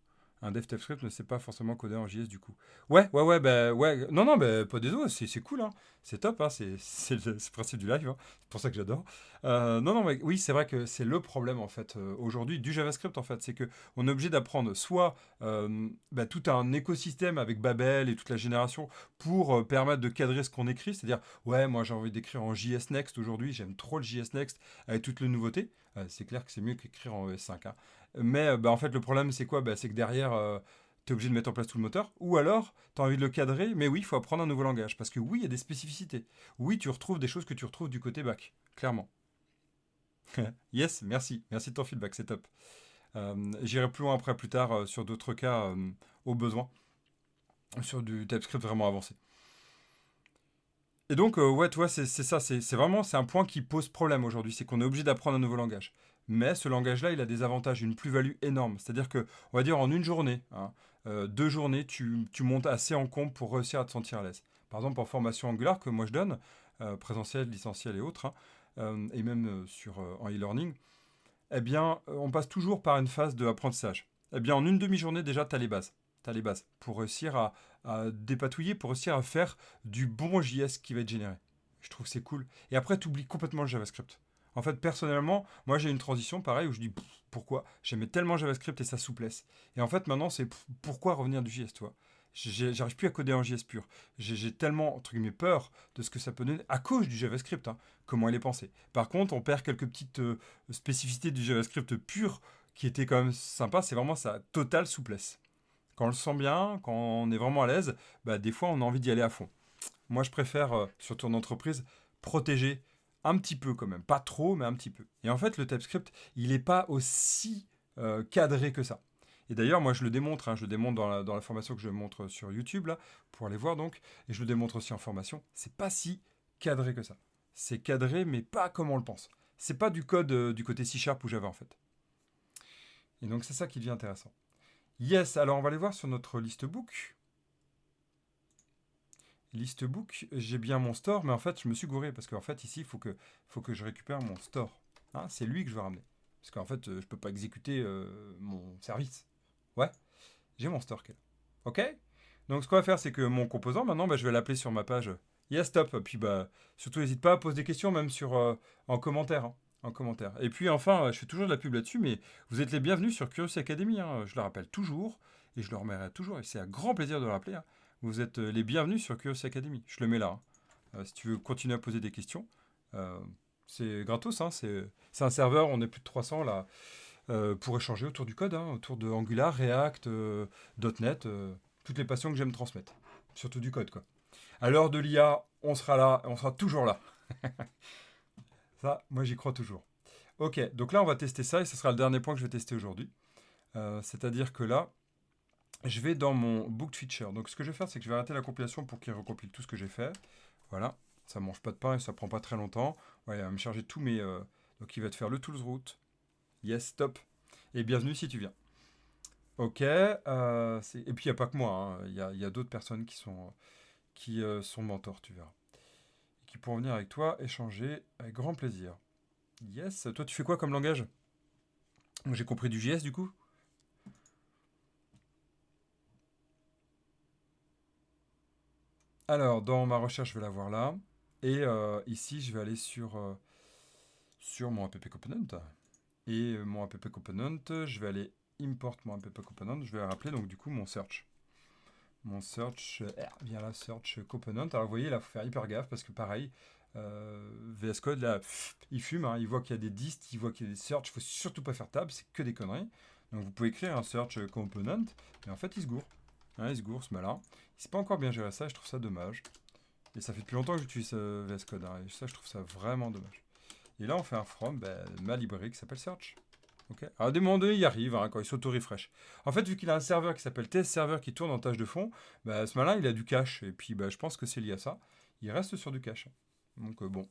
Un dev TypeScript ne sait pas forcément coder en JS du coup. Ouais, bah ouais. Non, non, bah, pas des os, c'est cool, hein. C'est top, hein. C'est le principe du live, hein. C'est pour ça que j'adore. Non, non, mais oui, c'est vrai que c'est le problème en fait aujourd'hui du JavaScript en fait. C'est que on est obligé d'apprendre soit tout un écosystème avec Babel et toute la génération pour permettre de cadrer ce qu'on écrit. C'est-à-dire, ouais, moi j'ai envie d'écrire en JS Next aujourd'hui, j'aime trop le JS Next avec toutes les nouveautés. C'est clair que c'est mieux qu'écrire en ES5, hein. Mais en fait, le problème, c'est quoi? C'est que derrière, tu es obligé de mettre en place tout le moteur. Ou alors, tu as envie de le cadrer, mais oui, il faut apprendre un nouveau langage. Parce que oui, il y a des spécificités. Oui, tu retrouves des choses que tu retrouves du côté back, clairement. Yes, merci. Merci de ton feedback, c'est top. J'irai plus loin après, plus tard, sur d'autres cas au besoin, sur du TypeScript vraiment avancé. Et donc, ouais, tu vois, c'est ça, c'est vraiment, c'est un point qui pose problème aujourd'hui, c'est qu'on est obligé d'apprendre un nouveau langage. Mais ce langage-là, il a des avantages, une plus-value énorme. C'est-à-dire que, on va dire, en une journée, hein, 2 journées, tu montes assez en compte pour réussir à te sentir à l'aise. Par exemple, en formation Angular que moi je donne, présentiel, distanciel et autres, hein, et même en e-learning, eh bien, on passe toujours par une phase de apprentissage. Eh bien, en une demi-journée, déjà, tu as les bases. Tu as les bases pour réussir à dépatouiller, pour réussir à faire du bon JS qui va être généré. Je trouve que c'est cool. Et après, tu oublies complètement le JavaScript. En fait, personnellement, moi, j'ai une transition pareil où je dis pourquoi j'aimais tellement JavaScript et sa souplesse. Et en fait, maintenant, c'est pourquoi revenir du JS, toi. J'arrive plus à coder en JS pur. J'ai tellement, entre guillemets, peur de ce que ça peut donner à cause du JavaScript, hein, comment il est pensé. Par contre, on perd quelques petites spécificités du JavaScript pur qui étaient quand même sympas. C'est vraiment sa totale souplesse. Quand on le sent bien, quand on est vraiment à l'aise, bah, des fois, on a envie d'y aller à fond. Moi, je préfère, surtout en entreprise, protéger un petit peu quand même. Pas trop, mais un petit peu. Et en fait, le TypeScript, il n'est pas aussi cadré que ça. Et d'ailleurs, moi, je le démontre. Hein, je le démontre dans la formation que je montre sur YouTube, là, pour aller voir donc. Et je le démontre aussi en formation. C'est pas si cadré que ça. C'est cadré, mais pas comme on le pense. C'est pas du code du côté C# ou Java, en fait. Et donc, c'est ça qui devient intéressant. Yes, alors on va aller voir sur notre liste book. Liste book, j'ai bien mon store, mais en fait, je me suis gouré parce qu'en fait, ici, il faut que je récupère mon store. Hein, c'est lui que je veux ramener. Parce qu'en fait, je ne peux pas exécuter mon service. Ouais, j'ai mon store qui est là. OK. Donc, ce qu'on va faire, c'est que mon composant, maintenant, bah, je vais l'appeler sur ma page. Yes, stop. Puis, bah, surtout, n'hésite pas à poser des questions, même en commentaire. Hein, en commentaire. Et puis, enfin, je fais toujours de la pub là-dessus, mais vous êtes les bienvenus sur Curiosity Academy. Hein, je le rappelle toujours, et je le remercierai toujours, et c'est un grand plaisir de le rappeler. Hein. Vous êtes les bienvenus sur Curiosity Academy. Je le mets là. Hein. Si tu veux continuer à poser des questions, euh, c'est gratos. Hein, c'est un serveur, on est plus de 300 là, pour échanger autour du code, hein, autour de Angular, React, .NET, toutes les passions que j'aime transmettre. Surtout du code, quoi. À l'heure de l'IA, on sera là, on sera toujours là. Ça, moi, j'y crois toujours. Ok, donc là, on va tester ça et ce sera le dernier point que je vais tester aujourd'hui. C'est-à-dire que là, je vais dans mon booked feature. Donc, ce que je vais faire, c'est que je vais arrêter la compilation pour qu'il recompile tout ce que j'ai fait. Voilà, ça mange pas de pain et ça prend pas très longtemps. Ouais, il va me charger tous mes. Donc, il va te faire le tools route. Yes, stop. Et bienvenue si tu viens. Ok. Et puis, il n'y a pas que moi. Hein. Il y a d'autres personnes qui sont mentors, tu verras. Et qui pourront venir avec toi échanger avec grand plaisir. Yes. Toi, tu fais quoi comme langage? J'ai compris du JS du coup. Alors, dans ma recherche, je vais la voir là. Et ici, je vais aller sur mon app component. Et mon app component, je vais aller import mon app component. Je vais rappeler donc du coup mon search. Mon search, bien là, search component. Alors vous voyez, là, il faut faire hyper gaffe parce que pareil, VS Code, là, il fume. Hein, il voit qu'il y a des dist, il voit qu'il y a des search. Il faut surtout pas faire tab, c'est que des conneries. Donc vous pouvez écrire un search component, mais en fait, il se gourre. Hein, il se gourre, ce malin. Il sait pas encore bien gérer ça, je trouve ça dommage. Et ça fait depuis longtemps que j'utilise VS Code, hein, et ça, je trouve ça vraiment dommage. Et là, on fait un from, ma librairie qui s'appelle Search. Okay. Alors, à des moments donnés, il arrive quand il s'auto-refresh. En fait, vu qu'il a un serveur qui s'appelle TS Server qui tourne en tâche de fond, ce malin, il a du cache. Et puis, je pense que c'est lié à ça. Il reste sur du cache. Donc, bon,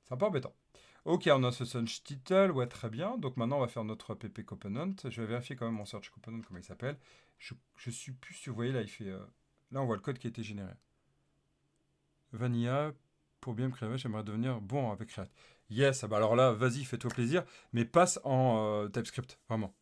c'est un peu embêtant. Ok, on a ce search title, ouais, très bien. Donc, maintenant, on va faire notre app component. Je vais vérifier quand même mon search component, comment il s'appelle. Je suis plus sûr. Vous voyez, là, il fait. Là, on voit le code qui a été généré. Vanilla, pour bien me créer, j'aimerais devenir bon avec React. Yes, bah alors là, vas-y, fais-toi plaisir, mais passe en TypeScript, vraiment.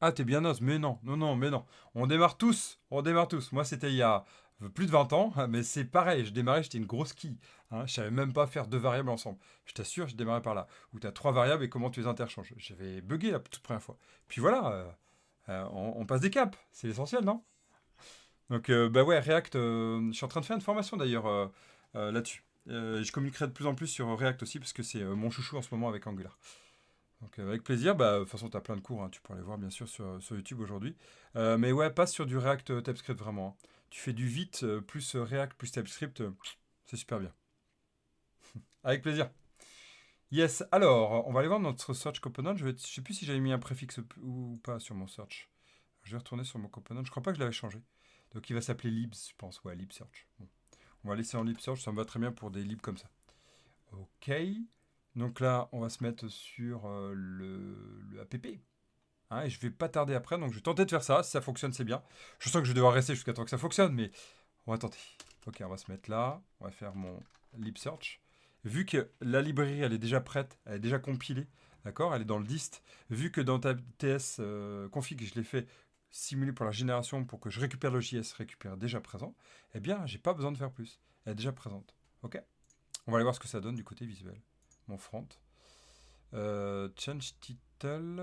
Ah, t'es bien os, mais non, non, non, mais non. On démarre tous, on démarre tous. Moi, c'était il y a plus de 20 ans, mais c'est pareil, je démarrais, j'étais une grosse quille. Hein, je savais même pas faire deux variables ensemble. Je t'assure, je démarrais par là. Où tu as trois variables et comment tu les interchanges. J'avais bugué la toute première fois. Puis voilà, on passe des caps, c'est l'essentiel, non? Donc, ouais, React, je suis en train de faire une formation d'ailleurs là-dessus. Je communiquerai de plus en plus sur React aussi parce que c'est mon chouchou en ce moment avec Angular. Donc, avec plaisir. De toute façon, tu as plein de cours, hein, tu pourras les voir bien sûr sur YouTube aujourd'hui. Mais ouais, passe sur du React TypeScript vraiment. Hein. Tu fais du Vite plus React plus TypeScript, c'est super bien. Avec plaisir. Yes, alors, on va aller voir notre search component. Je sais plus si j'avais mis un préfixe ou pas sur mon search. Je vais retourner sur mon component. Je crois pas que je l'avais changé. Donc il va s'appeler libs, je pense. Ouais, lib search. Bon. On va laisser en lib search, ça me va très bien pour des libs comme ça. Ok. Donc là, on va se mettre sur le app. Hein, et je vais pas tarder après, donc je vais tenter de faire ça. Si ça fonctionne, c'est bien. Je sens que je vais devoir rester jusqu'à temps que ça fonctionne, mais on va tenter. Ok, on va se mettre là. On va faire mon lib search. Vu que la librairie, elle est déjà prête, elle est déjà compilée, d'accord? Elle est dans le dist. Vu que dans ta TS config, je l'ai fait simuler pour la génération pour que je récupère le JS récupère déjà présent, eh bien, j'ai pas besoin de faire plus. Elle est déjà présente. Ok? On va aller voir ce que ça donne du côté visuel. Mon front. Change title.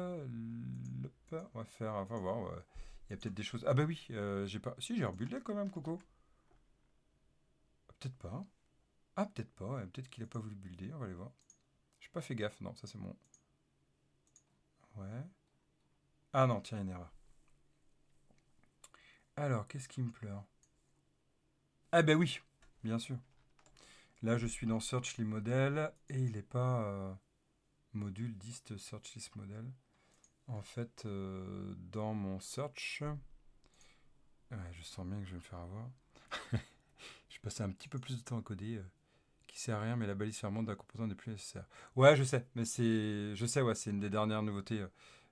On va faire. On va voir. Il y a peut-être des choses. Ah bah oui, j'ai pas. Si, j'ai rebuildé quand même, Coco. Peut-être pas. Ah, peut-être pas. Peut-être qu'il a pas voulu builder. On va aller voir. J'ai pas fait gaffe. Non, ça c'est mon. Ouais. Ah non, tiens, une erreur. Alors, qu'est-ce qui me pleure? Ah ben oui, bien sûr. Là, je suis dans Search List Model et il n'est pas module dist Search List Model. En fait, dans mon search, je sens bien que je vais me faire avoir. Je passais un petit peu plus de temps à coder, qui sert à rien, mais la balise fermante d'un composant n'est plus nécessaire. Ouais, je sais, mais je sais, ouais, c'est une des dernières nouveautés.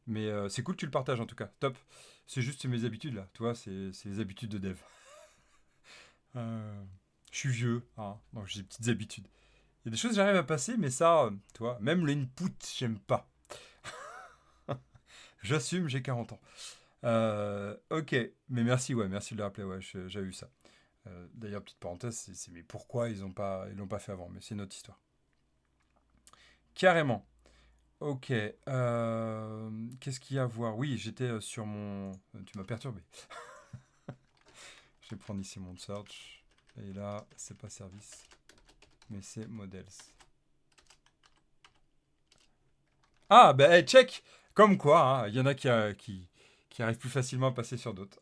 Mais c'est cool que tu le partages en tout cas, top. C'est juste mes habitudes là, tu vois, c'est les habitudes de dev. Euh, je suis vieux, hein, donc j'ai des petites habitudes. Il y a des choses que j'arrive à passer, mais ça, tu vois, même l'input, j'aime pas. J'assume, j'ai 40 ans. Ok, mais merci, ouais, merci de le rappeler, ouais, j'avais vu ça. D'ailleurs, petite parenthèse, mais pourquoi ils l'ont pas fait avant, mais c'est une autre histoire. Carrément. Ok. Qu'est-ce qu'il y a à voir? Oui, j'étais sur mon. Tu m'as perturbé. Je vais prendre ici mon search. Et là, c'est pas service, mais c'est models. Ah, ben hey, check. Comme quoi, il y en a qui arrivent plus facilement à passer sur d'autres.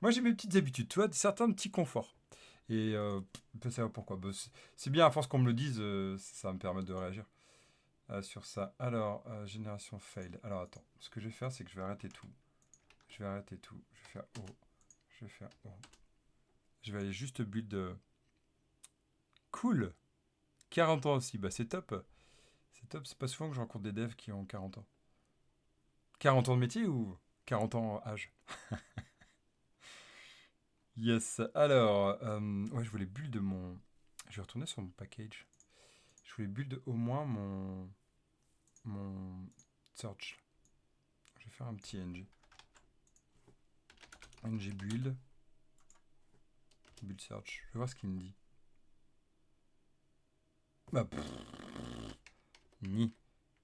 Moi, j'ai mes petites habitudes, tu vois, certains petits conforts. Et on peut savoir pourquoi. Bah, c'est bien, à force qu'on me le dise, ça va me permettre de réagir sur ça. Alors, génération fail. Alors, attends. Ce que je vais faire, c'est que je vais arrêter tout. Je vais arrêter tout. Je vais faire O. Je vais faire O. Je vais aller juste build. Cool. 40 ans aussi. Bah, c'est top. C'est top. C'est pas souvent que je rencontre des devs qui ont 40 ans. 40 ans de métier ou 40 ans âge? Yes. Alors, ouais, je voulais build mon. Je vais retourner sur mon package. Je voulais build au moins mon search. Je vais faire un petit ng. Ng build. Build search. Je vais voir ce qu'il me dit. Bah, ni.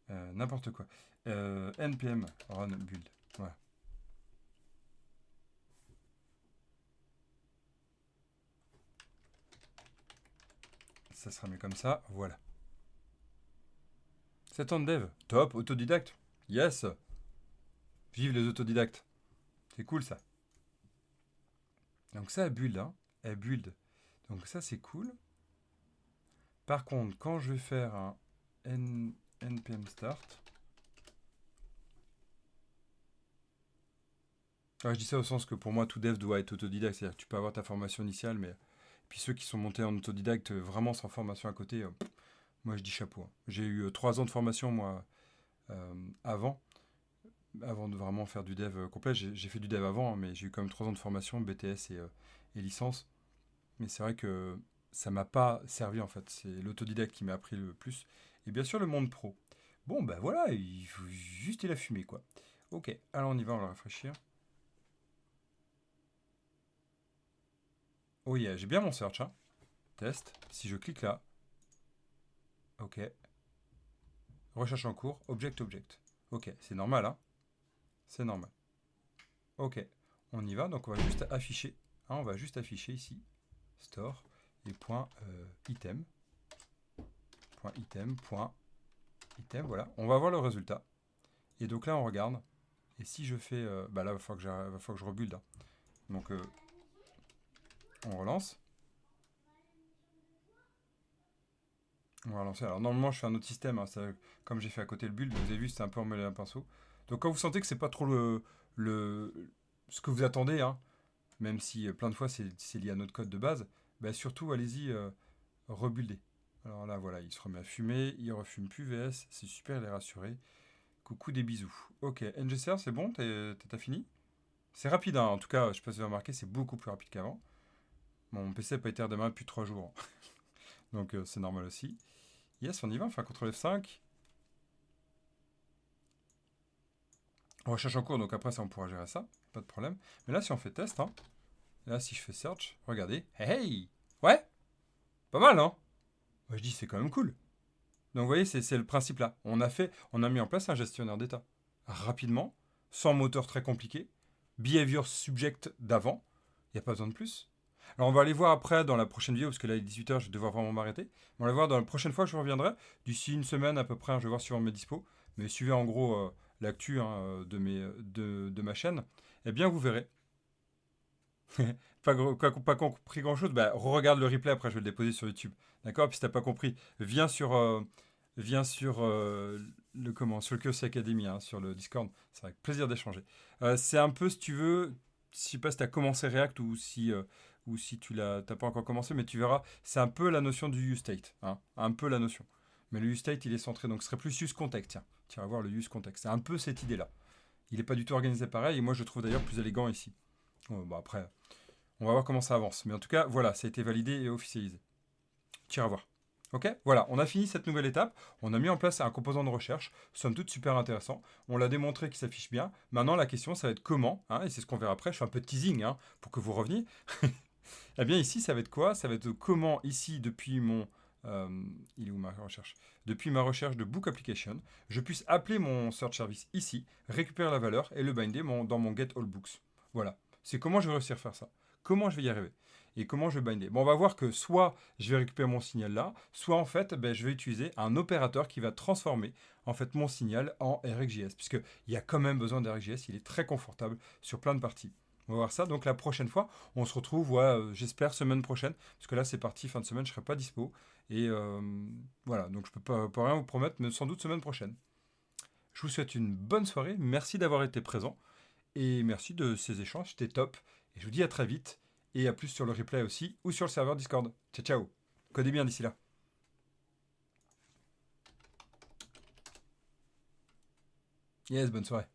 N'importe quoi. npm run build. Voilà. Ça sera mieux comme ça. Voilà. 7 ans de dev. Top. Autodidacte. Yes. Vive les autodidactes. C'est cool ça. Donc ça, elle build. Hein. Elle build. Donc ça, c'est cool. Par contre, quand je vais faire un npm start. Je dis ça au sens que pour moi, tout dev doit être autodidacte. C'est-à-dire que tu peux avoir ta formation initiale, mais puis ceux qui sont montés en autodidacte vraiment sans formation à côté, moi je dis chapeau. Hein. J'ai eu 3 ans de formation, moi, avant de vraiment faire du dev complet. J'ai fait du dev avant, hein, mais j'ai eu quand même 3 ans de formation, BTS et licence. Mais c'est vrai que ça m'a pas servi en fait. C'est l'autodidacte qui m'a appris le plus. Et bien sûr, le monde pro. Bon, ben voilà, il faut juste il a fumé quoi. Ok, alors on y va, on va le rafraîchir. Oh yeah, j'ai bien mon search. Hein. Test. Si je clique là. Ok. Recherche en cours. Object, object. Ok, c'est normal, hein. C'est normal. Ok. On y va. Donc on va juste afficher. Hein, on va juste afficher ici. Store. Et point item. Point item. Point item. Voilà. On va voir le résultat. Et donc là, on regarde. Et si je fais. Bah là, il va falloir que je rebuild. Hein. Donc on relance. On va relancer. Alors normalement, je fais un autre système. Hein, comme j'ai fait à côté le build, vous avez vu, c'est un peu emmêlé un pinceau. Donc quand vous sentez que c'est pas trop ce que vous attendez, hein, même si plein de fois c'est lié à notre code de base, bah surtout allez-y rebuilder. Alors là voilà, il se remet à fumer, il refume plus VS, c'est super, il est rassuré. Coucou des bisous. Ok, NGCR c'est bon, t'as fini? C'est rapide, hein, en tout cas, je sais pas si vous avez remarqué, c'est beaucoup plus rapide qu'avant. Mon PC n'a pas été redémarré depuis 3 jours. Donc c'est normal aussi. Yes, on y va, enfin CTRL F5. On recherche en cours, donc après ça on pourra gérer ça, pas de problème. Mais là si on fait test, hein, là si je fais search, regardez, hey, hey. Ouais, pas mal, hein. Moi je dis c'est quand même cool. Donc vous voyez, c'est le principe là. On a mis en place un gestionnaire d'état. Rapidement, sans moteur très compliqué, behavior subject d'avant, il n'y a pas besoin de plus. Alors on va aller voir après dans la prochaine vidéo, parce que là il est 18h, je vais devoir vraiment m'arrêter. On va aller voir dans la prochaine fois que je reviendrai. D'ici une semaine à peu près, hein, je vais voir suivant mes dispos. Mais suivez en gros l'actu hein, de ma chaîne. Eh bien vous verrez. Pas compris grand-chose, bah, regarde le replay, après je vais le déposer sur YouTube. D'accord? Puis si t'as pas compris, viens sur sur le Kiosk Academy, hein, sur le Discord. C'est avec plaisir d'échanger. C'est un peu, si tu veux, je sais pas si tu as commencé React ou si t'as pas encore commencé, mais tu verras, c'est un peu la notion du use state. Hein, un peu la notion. Mais le use state, il est centré, donc ce serait plus use context. Tiens, tu vas voir le use context. C'est un peu cette idée-là. Il n'est pas du tout organisé pareil, et moi je le trouve d'ailleurs plus élégant ici. Bon, après, on va voir comment ça avance. Mais en tout cas, voilà, ça a été validé et officialisé. Tu iras voir. Ok? Voilà, on a fini cette nouvelle étape. On a mis en place un composant de recherche, somme toute super intéressant. On l'a démontré qu'il s'affiche bien. Maintenant, la question, ça va être comment, hein, et c'est ce qu'on verra après. Je fais un peu de teasing hein, pour que vous reveniez. Eh bien, ici, ça va être quoi? Ça va être comment, ici, depuis mon. euh, il est où ma recherche? Depuis ma recherche de Book Application, je puisse appeler mon search service ici, récupérer la valeur et le binder dans mon Get All Books. Voilà. C'est comment je vais réussir à faire ça. Comment je vais y arriver. Et comment je vais binder. Bon, on va voir que soit je vais récupérer mon signal là, soit en fait, ben, je vais utiliser un opérateur qui va transformer en fait mon signal en RxJS, puisqu'il y a quand même besoin d'RxJS, il est très confortable sur plein de parties. On va voir ça. Donc la prochaine fois, on se retrouve, ouais, j'espère, semaine prochaine. Parce que là, c'est parti, fin de semaine, je ne serai pas dispo. Et voilà, donc je ne peux pas rien vous promettre, mais sans doute semaine prochaine. Je vous souhaite une bonne soirée. Merci d'avoir été présent. Et merci de ces échanges, c'était top. Et je vous dis à très vite. Et à plus sur le replay aussi, ou sur le serveur Discord. Ciao, ciao. Codez bien d'ici là. Yes, bonne soirée.